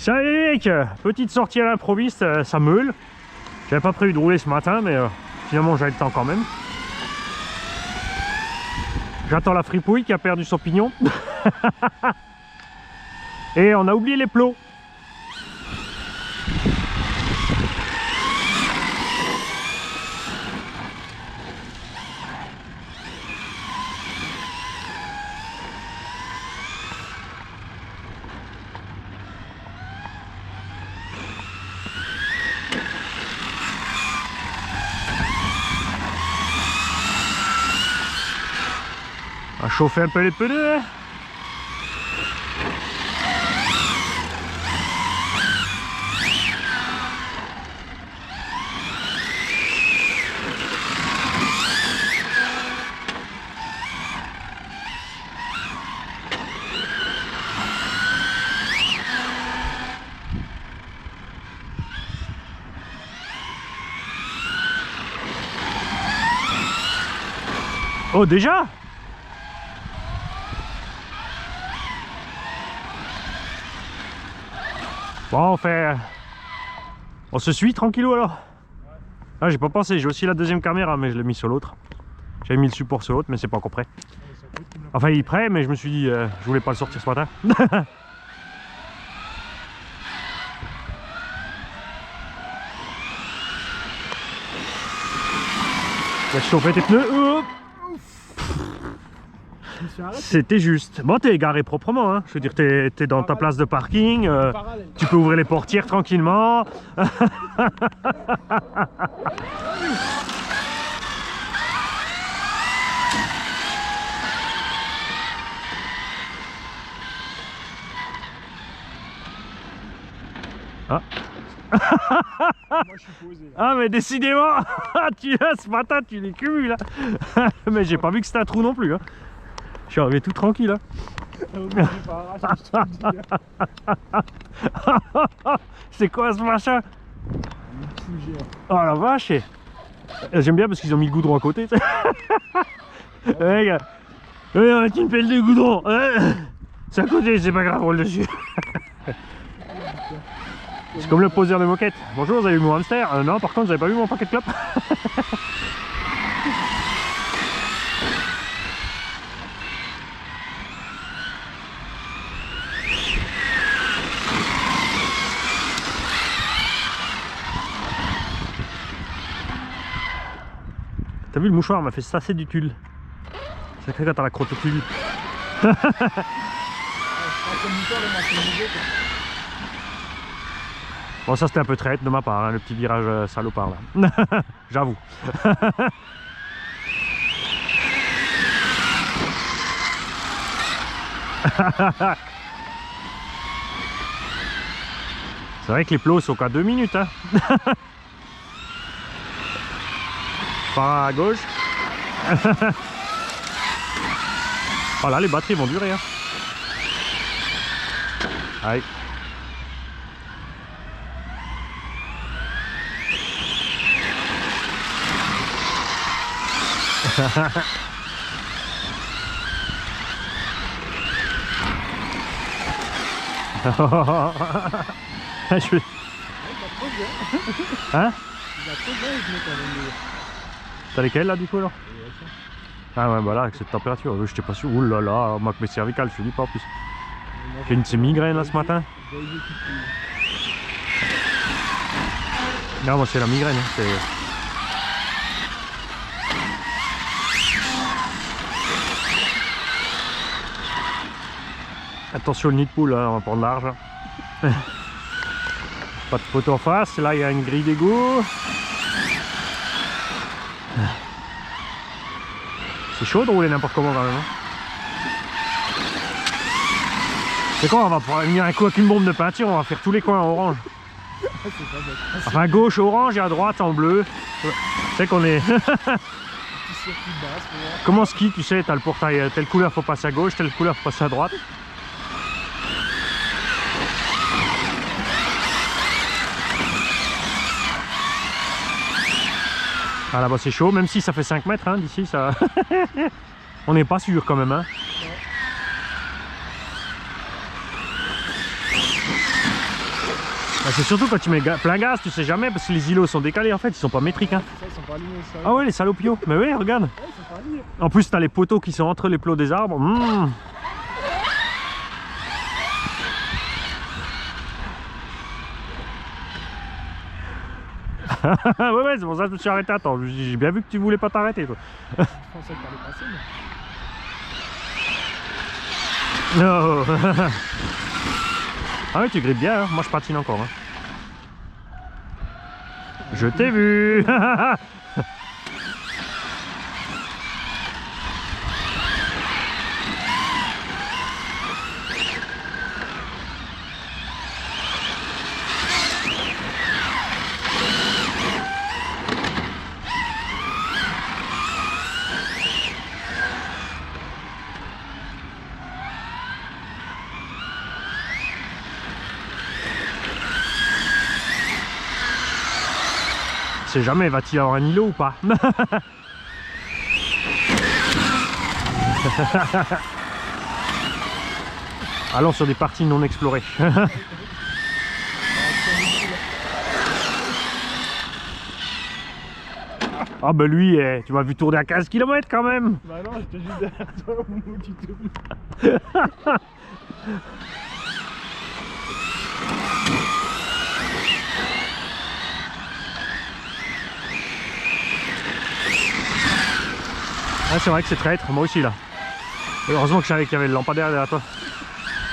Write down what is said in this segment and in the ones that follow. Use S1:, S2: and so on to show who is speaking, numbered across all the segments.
S1: Salut les mecs, petite sortie à l'improviste, ça meule. J'avais pas prévu de rouler ce matin, mais finalement j'avais le temps quand même. J'attends la fripouille qui a perdu son pignon. Et on a oublié les plots. On va chauffer un peu les pneus. Oh déjà? Bon, on se suit tranquillou alors. Ah, j'ai pas pensé, j'ai aussi la deuxième caméra, mais je l'ai mis sur l'autre. J'avais mis le support sur l'autre, mais c'est pas encore prêt. Enfin, il est prêt, mais je me suis dit, je voulais pas le sortir ce matin. Laisse chauffer tes pneus. C'était juste. Bon, t'es garé proprement, hein. Je veux dire, t'es dans ta place de parking. Tu peux ouvrir les portières tranquillement. Ah.
S2: Moi je suis posé là.
S1: Ah mais décidément, ce matin tu les cumules. Mais j'ai pas vu que c'était un trou non plus. Hein. Je suis arrivé tout tranquille. Hein. C'est quoi ce machin? Oh la vache. J'aime bien parce qu'ils ont mis le goudron à côté. Ouais, gars. On va mettre une pelle de goudron. C'est à côté, c'est pas grave, roule dessus. C'est comme le poseur de moquette. Bonjour, vous avez vu mon hamster? Non, par contre, vous avez pas vu mon paquet de clopes? T'as vu, le mouchoir m'a fait stasser du tulle. C'est vrai quand t'as la crotte au tulle. Bon, ça c'était un peu traître de ma part, hein, le petit virage salopard là. J'avoue. C'est vrai que les plots sont qu'à 2 minutes. Hein. Par à gauche. Voilà, les batteries vont durer. Hein. Allez. Hein? T'as lesquels là du coup là? Ah ouais, bah là avec cette température, je t'ai pas sûr. Ouh là là, moi que mes cervicales, je te dis pas en plus. J'ai une de ces migraines là ce matin. Non, moi c'est la migraine. Hein, attention le nid de poule, hein, on va prendre large. Pas de poteau en face, là il y a une grille d'égout. C'est chaud de rouler n'importe comment quand même. Hein. C'est quoi, on va pouvoir venir un coup avec une bombe de peinture, on va faire tous les coins en orange. Enfin gauche orange et à droite en bleu. C'est qu'on est... Comme en ski, tu sais, t'as le portail, telle couleur faut passer à gauche, telle couleur faut passer à droite. Ah là-bas c'est chaud, même si ça fait 5 mètres hein, d'ici, ça... on n'est pas sûr quand même. Hein. Bah, c'est surtout quand tu mets plein gaz, tu sais jamais parce que les îlots sont décalés en fait, ils sont pas métriques. Hein.
S2: Ça, ils sont pas alignés, ça.
S1: Ah ouais, les salopios. Mais oui, regarde.
S2: Ouais, ils sont pas alignés.
S1: En plus, t'as les poteaux qui sont entre les plots des arbres. Mmh. Ouais, ouais, c'est pour ça que je me suis arrêté. Attends, j'ai bien vu que tu voulais pas t'arrêter, toi.
S2: Je pensais que t'allais passer, mais...
S1: Non. Ah ouais, tu grippes bien, hein. Moi je patine encore. Hein. Je t'ai vu. Je sais jamais, va-t-il y avoir un îlot ou pas? Allons sur des parties non explorées. Ah bah lui, tu m'as vu tourner à 15 km quand même.
S2: Bah non, j'étais juste derrière toi au moment où tu tournes.
S1: Ah, c'est vrai que c'est traître, moi aussi là. Heureusement que je savais qu'il y avait le lampadaire derrière toi.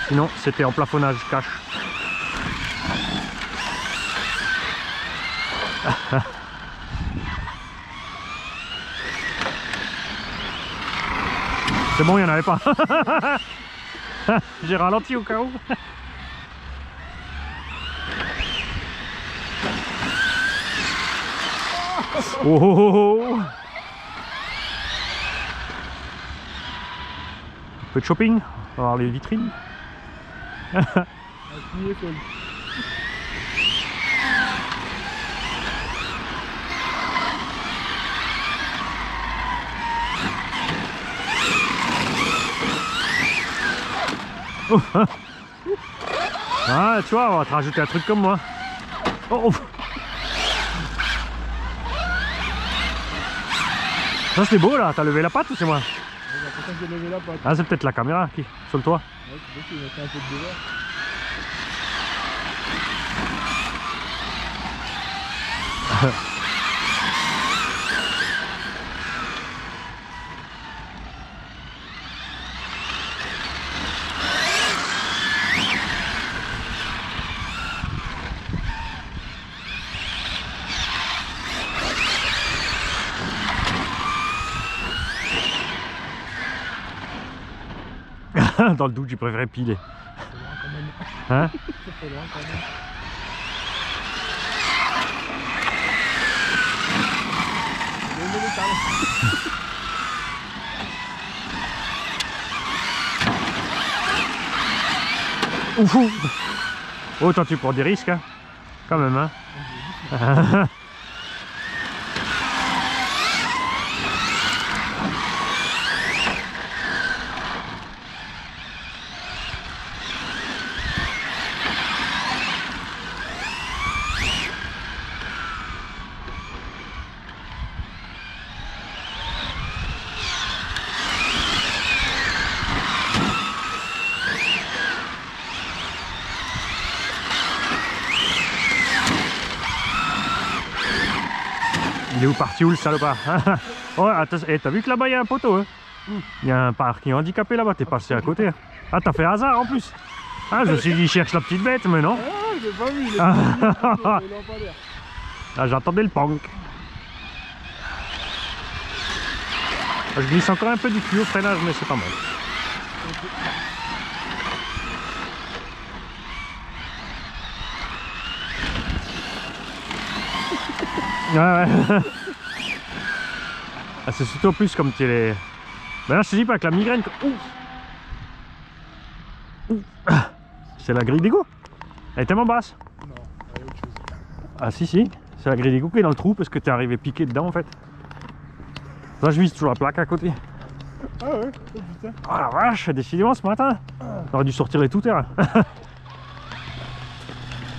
S1: Sinon, c'était en plafonnage cash. C'est bon, il n'y en avait pas. J'ai ralenti au cas où. Oh, oh, oh, oh. Un peu de shopping, on va voir les vitrines.
S2: La pluie est folle.
S1: Oh. Ah, tu vois, on va te rajouter un truc comme moi. Oh, oh. Ça c'est beau là, t'as levé la patte ou c'est moi?
S2: J'ai l'impression que j'ai levé la patte.
S1: Ah, c'est peut-être la caméra qui sur le toit.
S2: Ouais, c'est vrai qu'il a fait un peu de dehors.
S1: Dans le doute, j'ai préféré piler.
S2: C'est loin quand même.
S1: Hein?
S2: Ça fait loin quand même. Il y a une minute, allez.
S1: Ouf! Oh, toi tu prends des risques, hein? Quand même, hein? Il est où parti où le salopard? Oh, attends, t'as vu que là-bas il y a un poteau, hein? Il y a un parking handicapé là-bas, t'es passé à côté. Ah, t'as fait hasard en plus. Ah, je me suis dit, il cherche la petite bête, mais non.
S2: Ah, je l'ai pas vu, il est pas vu, il est lampadaire.
S1: Ah, j'entendais le punk. Je glisse encore un peu du cul au freinage, mais c'est pas mal. Ouais, ouais. Ah, c'est surtout plus comme tu les... Ben là, je te dis pas que la migraine... C'est la grille d'égout. Elle est tellement basse.
S2: Non, il y a autre chose.
S1: Ah si, si. C'est la grille d'égout qui est dans le trou parce que t'es arrivé piqué dedans en fait. Là, je vise toujours la plaque à côté.
S2: Ah ouais, oh putain.
S1: Oh la vache, décidément ce matin. On aurait dû sortir les tout-terrains.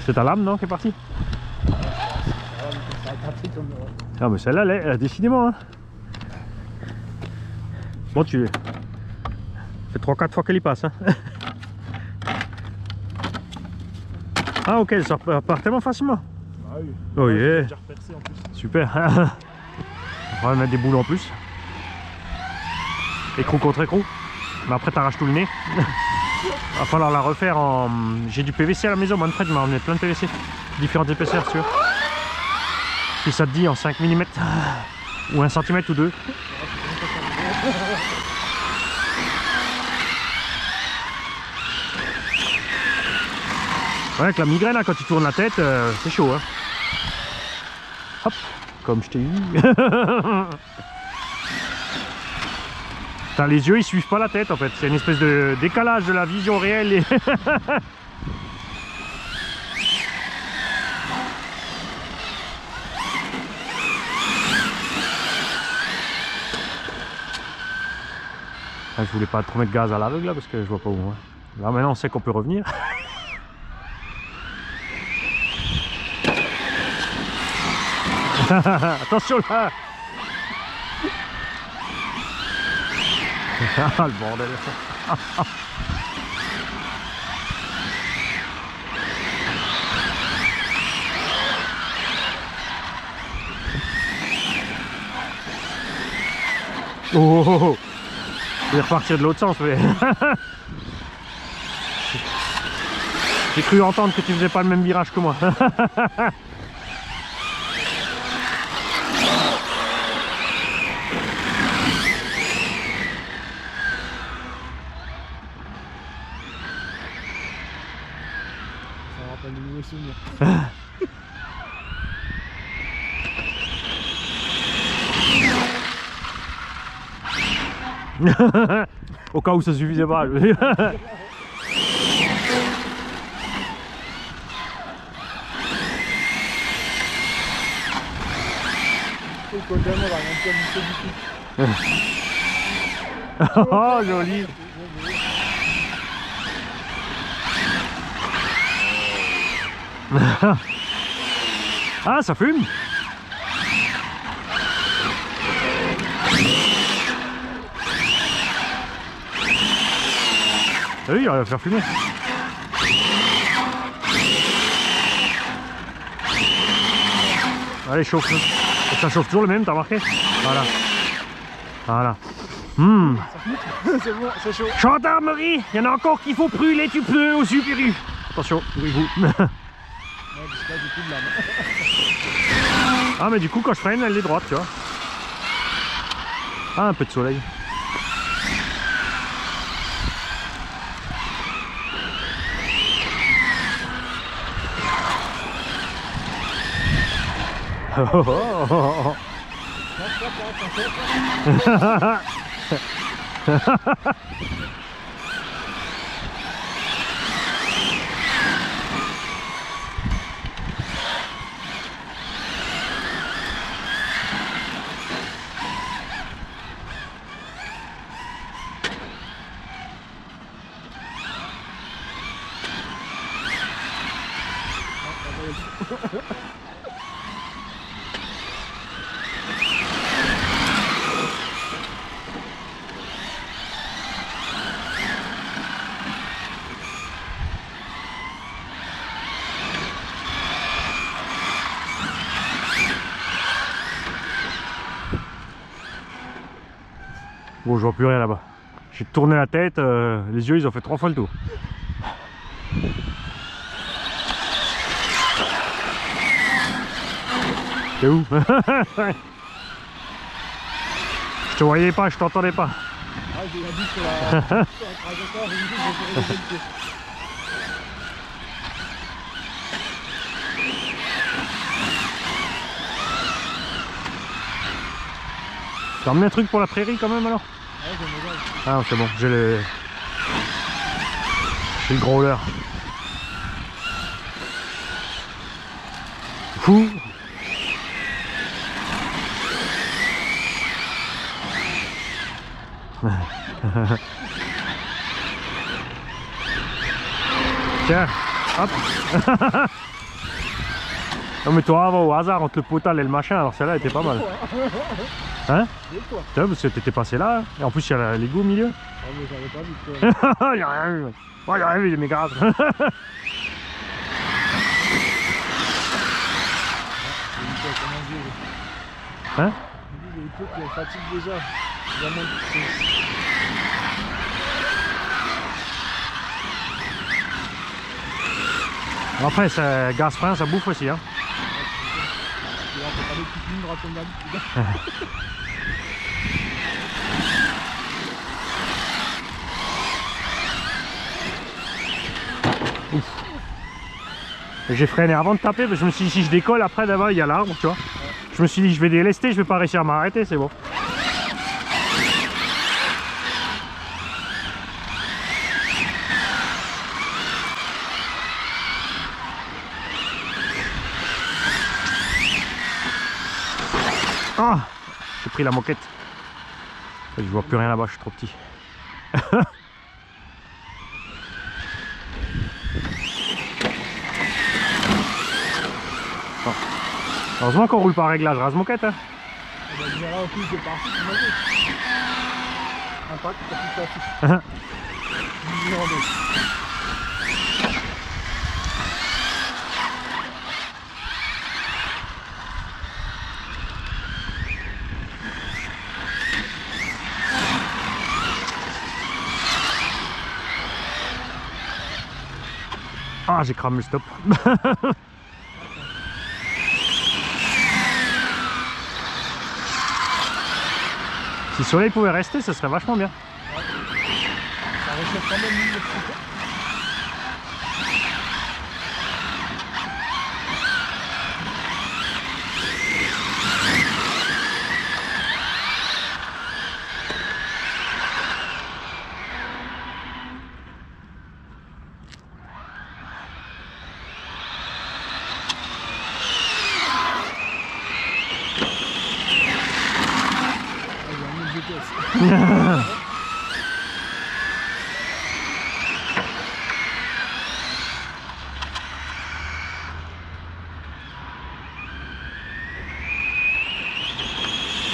S1: C'est ta lame, non, qui est partie?
S2: Ah, mais ça a tapé comme...
S1: Ah, mais celle-là, elle est décidément. Hein. Bon, tu... Ça fait 3-4 fois qu'elle y passe. Hein. Ah, ok, ça repart tellement facilement.
S2: Ah oui.
S1: Oh
S2: Ouais,
S1: yeah.
S2: j'ai déjà repercé en plus.
S1: Super. On va mettre des boules en plus. Écrou contre écrou. Mais après, t'arraches tout le nez. Va falloir la refaire en... J'ai du PVC à la maison, Manfred m'a emmené plein de PVC. Différentes épaisseurs, tu vois. Si ça te dit en 5 mm. Ou 1 cm ou 2. Ouais, avec la migraine, là, quand tu tournes la tête, c'est chaud. Hein. Hop, comme je t'ai eu. Putain, les yeux, ils suivent pas la tête, en fait. C'est une espèce de décalage de la vision réelle. Et... Ah, je voulais pas trop mettre gaz à l'aveugle là parce que je vois pas où. Hein. Là maintenant on sait qu'on peut revenir. Attention là. Ah le bordel. Oh, oh, oh. Je vais repartir de l'autre sens, mais... J'ai cru entendre que tu faisais pas le même virage que moi.
S2: Ça me rappelle de nouveaux souvenirs.
S1: Au cas où ça suffisait pas. Je veux dire.
S2: Le côté on va rien faire du tout.
S1: Oh joli. Ah ça fume. Ah oui, il va faire fumer. Allez, chauffe. Et ça chauffe toujours le même, t'as remarqué? Voilà. Voilà.
S2: C'est bon, c'est chaud.
S1: Gendarmerie, il y en a encore qu'il faut brûler du pneu au Subaru. Attention, brûlez-vous.
S2: Ouais, parce que là, j'ai plus de lame.
S1: Ah, mais du coup, quand je freine, elle est droite, tu vois. Ah, un peu de soleil. Oh, oh, oh, oh. Bon, je vois plus rien là-bas. J'ai tourné la tête, les yeux ils ont fait 3 fois le tour. T'es où? Je te voyais pas, je t'entendais pas.
S2: Ah, j'ai la bouche sur la trajectoire, j'ai dit que je vais le pied.
S1: T'as emmené un truc pour la prairie quand même alors?
S2: Ouais, j'aime bien.
S1: Ah c'est bon, j'ai le growler. Fou. Tiens, hop. Non mais toi avant au hasard entre le potal et le machin, alors celle-là était pas mal. Hein?
S2: Deux fois.
S1: Tu vois, parce que t'étais passé là, hein. Et en plus il y a l'égout au milieu.
S2: Ah mais j'avais pas vu quoi.
S1: Il y a rien vu. Ouais, il y a rien vu, mais grave. Hein?
S2: Il est tôt qu'il fatigue déjà. Il a moins de...
S1: Après, ça, gaz frein, ça bouffe aussi. Hein.
S2: Il va pas les petites lignes droite comme d'habitude.
S1: J'ai freiné avant de taper, parce que je me suis dit si je décolle après d'abord il y a l'arbre, tu vois. Je me suis dit je vais délester, je vais pas réussir à m'arrêter, c'est bon. Ah, j'ai pris la moquette. Je vois plus rien là-bas, je suis trop petit. Oh. Heureusement qu'on roule par réglage rase moquette. Hein.
S2: On va dire là en plus de partout, tu impact, t'as tout ça.
S1: Ah, j'ai cramé le stop. Si le soleil pouvait rester, ça serait vachement bien.
S2: Ouais. Ça réchauffe quand même le petit.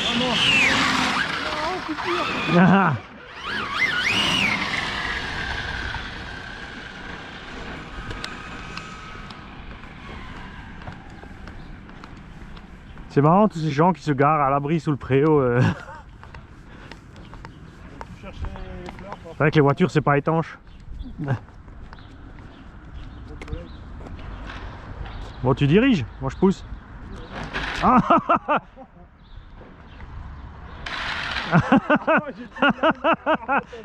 S2: Ah non. Oh, coupure.
S1: C'est marrant tous ces gens qui se garent à l'abri sous le préau.
S2: Tu cherches les fleurs,
S1: C'est vrai que les voitures c'est pas étanche. Bon tu diriges, moi je pousse. Ah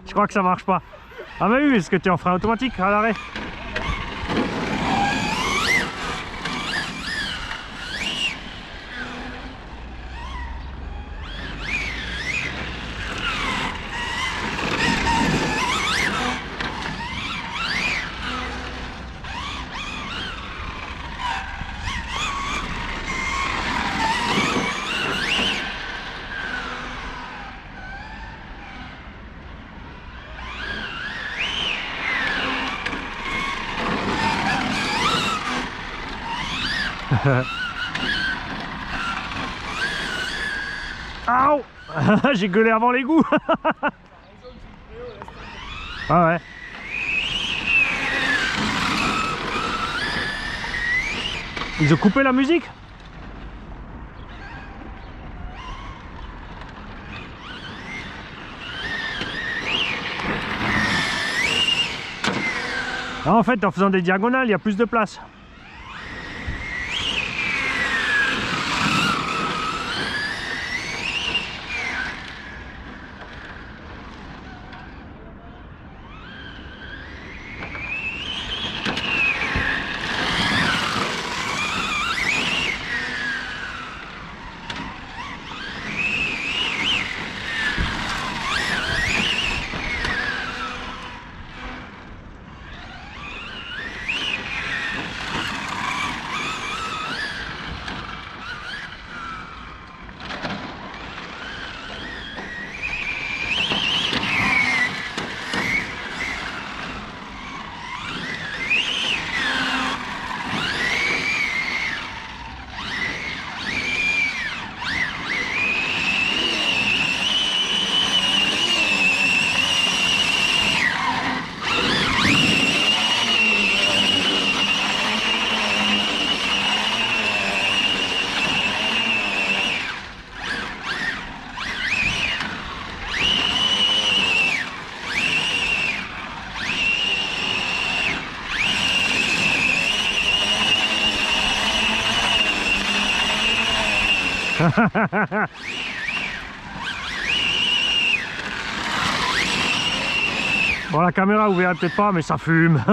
S1: je crois que ça marche pas. Ah bah oui, parce que tu es en frein automatique à l'arrêt. Aouh. J'ai gueulé avant l'égout. Ah ouais. Ils ont coupé la musique? Ah, en fait, en faisant des diagonales, il y a plus de place. Bon, la caméra vous verrez peut-être pas, mais ça fume.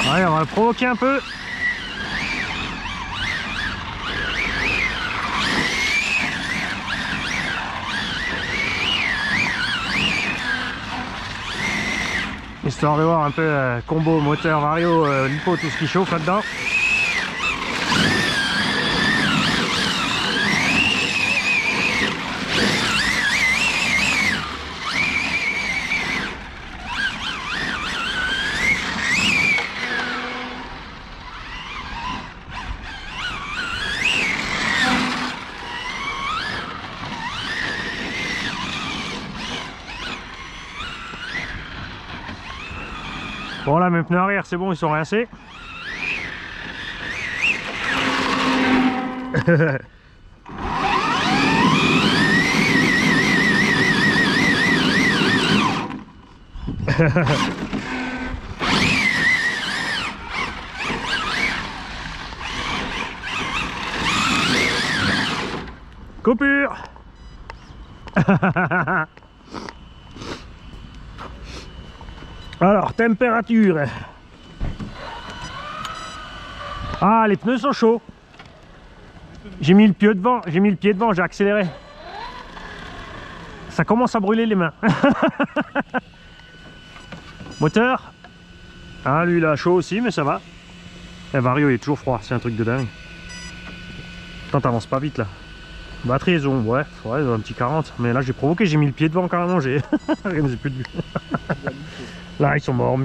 S1: Allez, on va le provoquer un peu. Histoire de voir un peu combo, moteur, vario, lipo, tout ce qui chauffe là-dedans. Bon là, mes pneus arrière, c'est bon, ils sont rincés. Coupure. Alors, température. Ah, les pneus sont chauds. J'ai mis le pied devant, j'ai accéléré. Ça commence à brûler les mains. Moteur. Ah, lui il a chaud aussi, mais ça va. Le vario il est toujours froid, c'est un truc de dingue. Attends, t'avances pas vite là. Batterie, ils ont, ouais, ils ont un petit 40. Mais là j'ai provoqué, j'ai mis le pied devant carrément, j'ai plus de vue. Là ils sont morts.